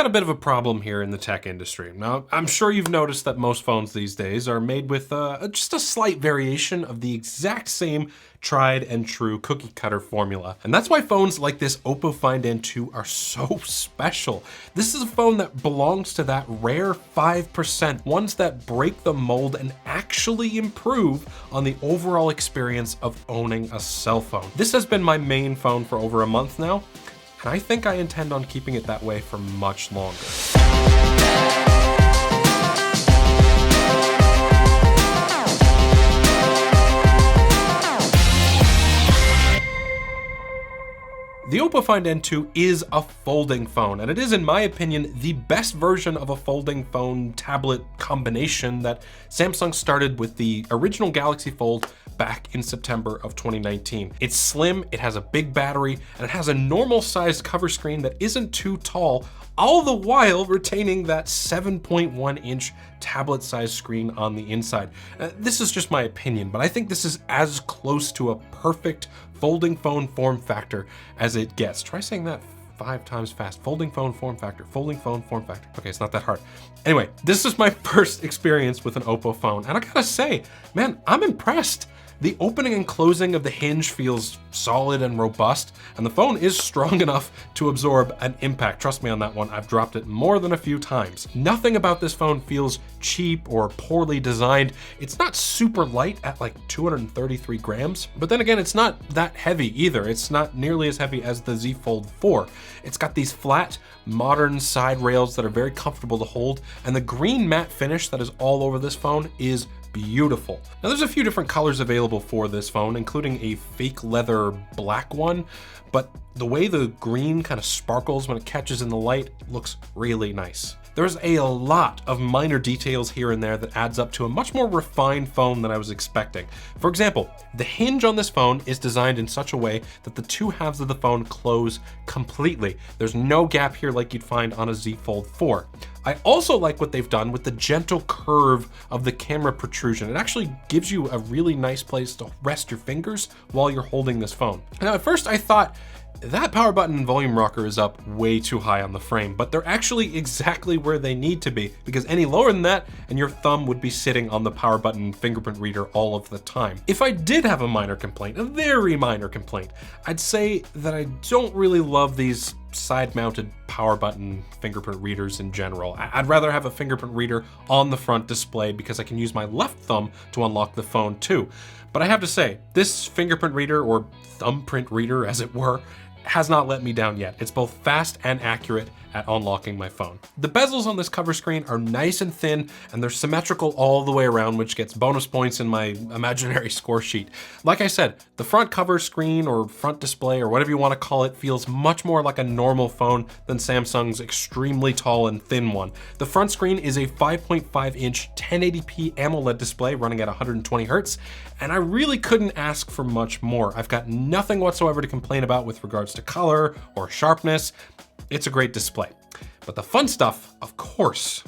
got a bit of a problem here in the tech industry. Now, I'm sure you've noticed that most phones these days are made with just a slight variation of the exact same tried and true cookie cutter formula. And that's why phones like this Oppo Find N2 are so special. This is a phone that belongs to that rare 5%, ones that break the mold and actually improve on the overall experience of owning a cell phone. This has been my main phone for over a month now, and I think I intend on keeping it that way for much longer. The Oppo Find N2 is a folding phone, and it is, in my opinion, the best version of a folding phone tablet combination that Samsung started with the original Galaxy Fold back in September of 2019. It's slim, it has a big battery, and it has a normal sized cover screen that isn't too tall, all the while retaining that 7.1-inch tablet-sized screen on the inside. This is just my opinion, but I think this is as close to a perfect folding phone form factor as it gets. Try saying that 5 times fast. Folding phone form factor, folding phone form factor. Okay, it's not that hard. Anyway, this is my first experience with an Oppo phone, and I gotta say, man, I'm impressed. The opening and closing of the hinge feels solid and robust, and the phone is strong enough to absorb an impact. Trust me on that one, I've dropped it more than a few times. Nothing about this phone feels cheap or poorly designed. It's not super light at like 233 grams, but then again, it's not that heavy either. It's not nearly as heavy as the Z Fold 4. It's got these flat, modern side rails that are very comfortable to hold, and the green matte finish that is all over this phone is beautiful. Now there's a few different colors available for this phone, including a fake leather black one, but the way the green kind of sparkles when it catches in the light looks really nice. There's a lot of minor details here and there that adds up to a much more refined phone than I was expecting. For example, the hinge on this phone is designed in such a way that the two halves of the phone close completely. There's no gap here like you'd find on a Z Fold 4. I also like what they've done with the gentle curve of the camera protrusion. It actually gives you a really nice place to rest your fingers while you're holding this phone. Now at first I thought, that power button and volume rocker is up way too high on the frame, but they're actually exactly where they need to be, because any lower than that and your thumb would be sitting on the power button fingerprint reader all of the time. If I did have a minor complaint, a very minor complaint, I'd say that I don't really love these side-mounted power button fingerprint readers in general. I'd rather have a fingerprint reader on the front display because I can use my left thumb to unlock the phone too. But I have to say, this fingerprint reader, or thumbprint reader as it were, has not let me down yet. It's both fast and accurate at unlocking my phone. The bezels on this cover screen are nice and thin, and they're symmetrical all the way around, which gets bonus points in my imaginary score sheet. Like I said, the front cover screen or front display or whatever you want to call it feels much more like a normal phone than Samsung's extremely tall and thin one. The front screen is a 5.5-inch 1080p AMOLED display running at 120 Hz, and I really couldn't ask for much more. I've got nothing whatsoever to complain about with regards to color or sharpness. It's a great display. But the fun stuff, of course,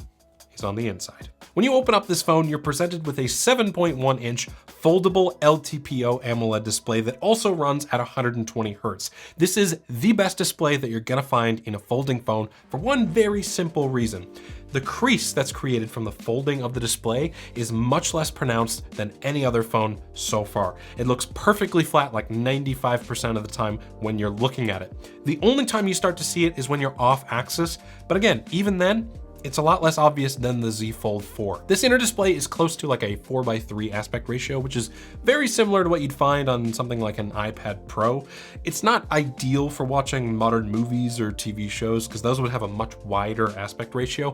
is on the inside. When you open up this phone, you're presented with a 7.1-inch foldable LTPO AMOLED display that also runs at 120 Hz. This is the best display that you're gonna find in a folding phone for one very simple reason. The crease that's created from the folding of the display is much less pronounced than any other phone so far. It looks perfectly flat like 95% of the time when you're looking at it. The only time you start to see it is when you're off axis, but again, even then, it's a lot less obvious than the Z Fold 4. This inner display is close to like a 4:3 aspect ratio, which is very similar to what you'd find on something like an iPad Pro. It's not ideal for watching modern movies or TV shows because those would have a much wider aspect ratio,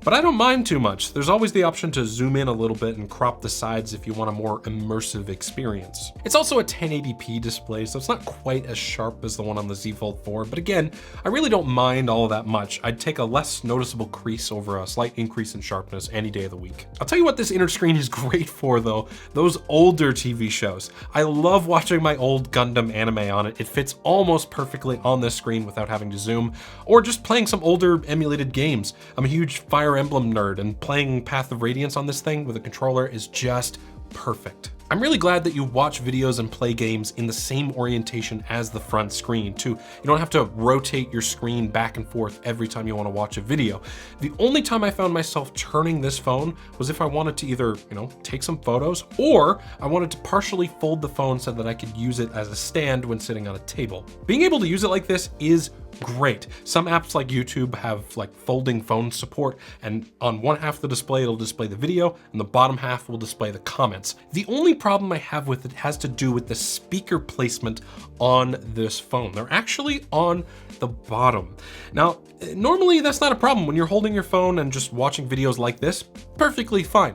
but I don't mind too much. There's always the option to zoom in a little bit and crop the sides if you want a more immersive experience. It's also a 1080p display, so it's not quite as sharp as the one on the Z Fold 4, but again, I really don't mind all that much. I'd take a less noticeable crease over a slight increase in sharpness any day of the week. I'll tell you what this inner screen is great for though, those older TV shows. I love watching my old Gundam anime on it. It fits almost perfectly on this screen without having to zoom, or just playing some older emulated games. I'm a huge Fire Emblem nerd, and playing Path of Radiance on this thing with a controller is just perfect. I'm really glad that you watch videos and play games in the same orientation as the front screen too. You don't have to rotate your screen back and forth every time you want to watch a video. The only time I found myself turning this phone was if I wanted to either, take some photos, or I wanted to partially fold the phone so that I could use it as a stand when sitting on a table. Being able to use it like this is great. Some apps like YouTube have like folding phone support, and on one half of the display it'll display the video and the bottom half will display the comments. The only problem I have with it has to do with the speaker placement on this phone. They're actually on the bottom. Now, normally that's not a problem when you're holding your phone and just watching videos like this, perfectly fine.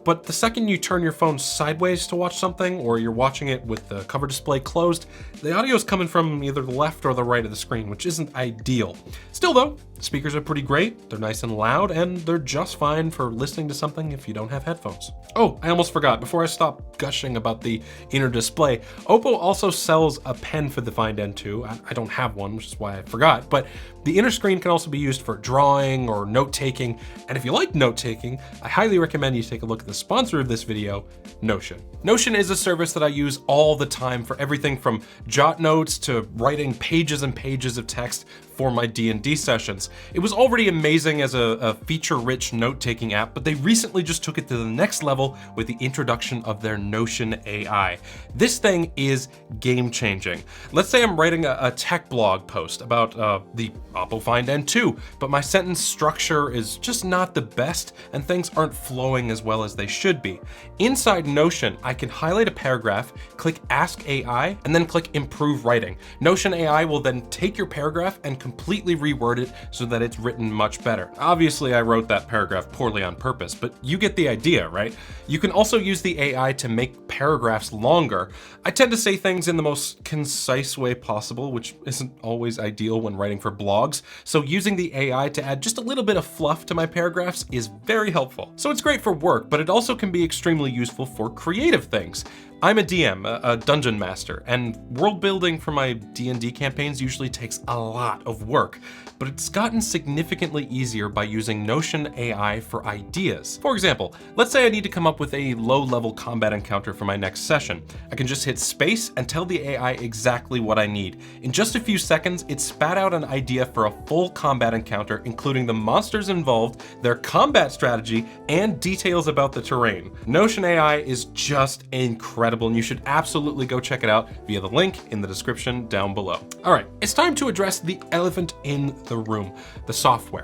But the second you turn your phone sideways to watch something, or you're watching it with the cover display closed, the audio is coming from either the left or the right of the screen, which isn't ideal. Still though, speakers are pretty great, they're nice and loud, and they're just fine for listening to something if you don't have headphones. Oh, I almost forgot, before I stop gushing about the inner display, Oppo also sells a pen for the Find N2. I don't have one, which is why I forgot, but the inner screen can also be used for drawing or note-taking, and if you like note-taking, I highly recommend you take a look at the sponsor of this video, Notion. Notion is a service that I use all the time for everything from jot notes to writing pages and pages of text for my D&D sessions. It was already amazing as a feature-rich note-taking app, but they recently just took it to the next level with the introduction of their Notion AI. This thing is game-changing. Let's say I'm writing a tech blog post about the Oppo Find N2, but my sentence structure is just not the best and things aren't flowing as well as they should be. Inside Notion, I can highlight a paragraph, click Ask AI, and then click Improve Writing. Notion AI will then take your paragraph and completely reword it so that it's written much better. Obviously, I wrote that paragraph poorly on purpose, but you get the idea, right? You can also use the AI to make paragraphs longer. I tend to say things in the most concise way possible, which isn't always ideal when writing for blogs, so using the AI to add just a little bit of fluff to my paragraphs is very helpful. So it's great for work, but it also can be extremely useful for creative things. I'm a DM, a dungeon master, and world building for my D&D campaigns usually takes a lot of work, but it's gotten significantly easier by using Notion AI for ideas. For example, let's say I need to come up with a low-level combat encounter for my next session. I can just hit space and tell the AI exactly what I need. In just a few seconds, it spat out an idea for a full combat encounter, including the monsters involved, their combat strategy, and details about the terrain. Notion AI is just incredible, and you should absolutely go check it out via the link in the description down below. All right, it's time to address the elephant in the room, the software.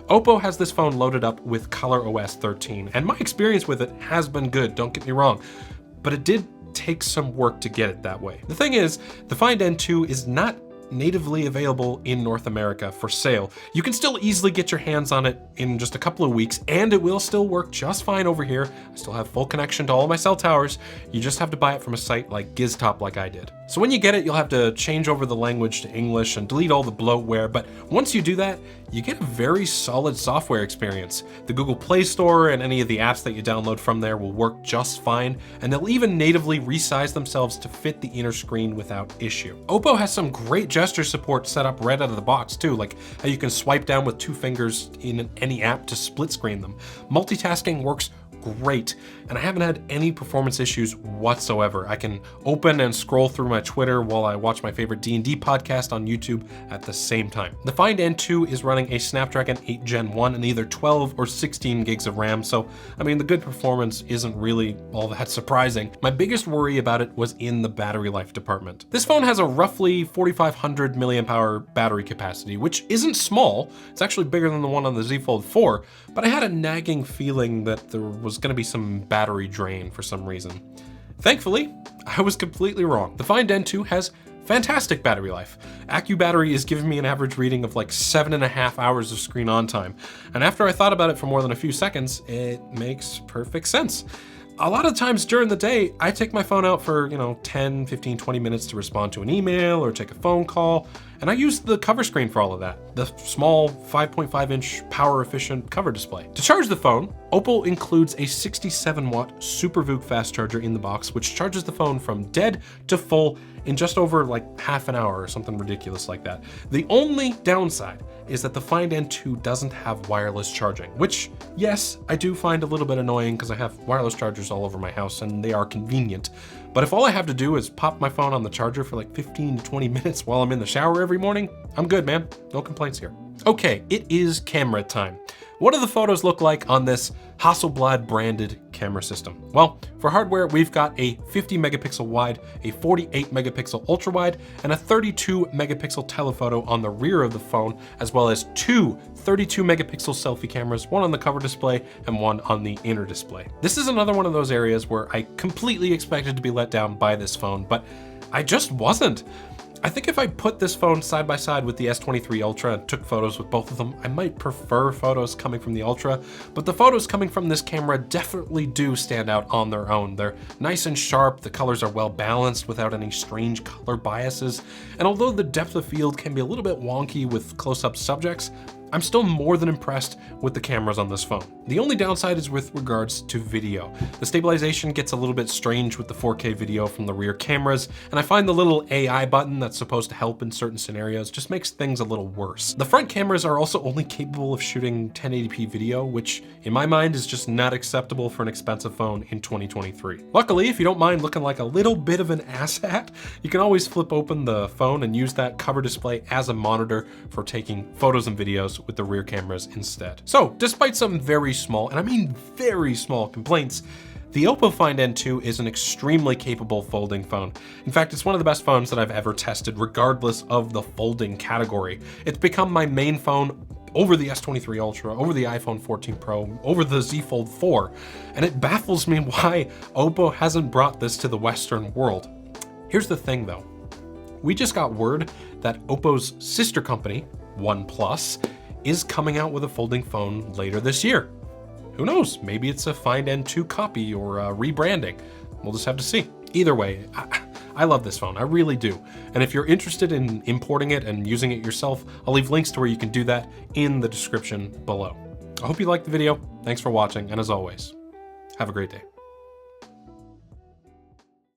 Oppo has this phone loaded up with ColorOS 13, and my experience with it has been good, don't get me wrong, but it did take some work to get it that way. The thing is, the Find N2 is not natively available in North America for sale. You can still easily get your hands on it in just a couple of weeks, and it will still work just fine over here. I still have full connection to all my cell towers. You just have to buy it from a site like GizTop like I did. So when you get it, you'll have to change over the language to English and delete all the bloatware, but once you do that, you get a very solid software experience. The Google Play Store and any of the apps that you download from there will work just fine, and they'll even natively resize themselves to fit the inner screen without issue. Oppo has some great gesture support set up right out of the box too, like how you can swipe down with 2 fingers in any app to split screen them. Multitasking works great, and I haven't had any performance issues whatsoever. I can open and scroll through my Twitter while I watch my favorite D&D podcast on YouTube at the same time. The Find N2 is running a Snapdragon 8 Gen 1 and either 12 or 16 gigs of RAM, so I mean the good performance isn't really all that surprising. My biggest worry about it was in the battery life department. This phone has a roughly 4,500 milliamp hour battery capacity, which isn't small. It's actually bigger than the one on the Z Fold 4, but I had a nagging feeling that there was going to be some battery drain for some reason. Thankfully, I was completely wrong. The Find N2 has fantastic battery life. AccuBattery is giving me an average reading of like 7.5 hours of screen on time. And after I thought about it for more than a few seconds, it makes perfect sense. A lot of times during the day, I take my phone out for, 10, 15, 20 minutes to respond to an email or take a phone call. And I used the cover screen for all of that, the small 5.5-inch power-efficient cover display. To charge the phone, Oppo includes a 67-watt SuperVOOC fast charger in the box, which charges the phone from dead to full in just over like half an hour or something ridiculous like that. The only downside is that the Find N2 doesn't have wireless charging, which, yes, I do find a little bit annoying because I have wireless chargers all over my house and they are convenient. But if all I have to do is pop my phone on the charger for like 15 to 20 minutes while I'm in the shower every morning, I'm good, man. No complaints here. Okay, it is camera time. What do the photos look like on this Hasselblad branded camera system? Well, for hardware, we've got a 50 megapixel wide, a 48 megapixel ultra wide, and a 32 megapixel telephoto on the rear of the phone, as well as two 32 megapixel selfie cameras, one on the cover display and one on the inner display. This is another one of those areas where I completely expected to be let down by this phone, but I just wasn't. I think if I put this phone side by side with the S23 Ultra and took photos with both of them, I might prefer photos coming from the Ultra, but the photos coming from this camera definitely do stand out on their own. They're nice and sharp, the colors are well balanced without any strange color biases, and although the depth of field can be a little bit wonky with close-up subjects, I'm still more than impressed with the cameras on this phone. The only downside is with regards to video. The stabilization gets a little bit strange with the 4K video from the rear cameras, and I find the little AI button that's supposed to help in certain scenarios just makes things a little worse. The front cameras are also only capable of shooting 1080p video, which in my mind is just not acceptable for an expensive phone in 2023. Luckily, if you don't mind looking like a little bit of an asshat, you can always flip open the phone and use that cover display as a monitor for taking photos and videos with the rear cameras instead. So, despite some very small, and I mean very small complaints, the Oppo Find N2 is an extremely capable folding phone. In fact, it's one of the best phones that I've ever tested, regardless of the folding category. It's become my main phone over the S23 Ultra, over the iPhone 14 Pro, over the Z Fold 4, and it baffles me why Oppo hasn't brought this to the Western world. Here's the thing though. We just got word that Oppo's sister company, OnePlus, is coming out with a folding phone later this year. Who knows? Maybe it's a Find N2 copy or a rebranding. We'll just have to see. Either way, I love this phone, I really do. And if you're interested in importing it and using it yourself, I'll leave links to where you can do that in the description below. I hope you liked the video. Thanks for watching, and as always, have a great day.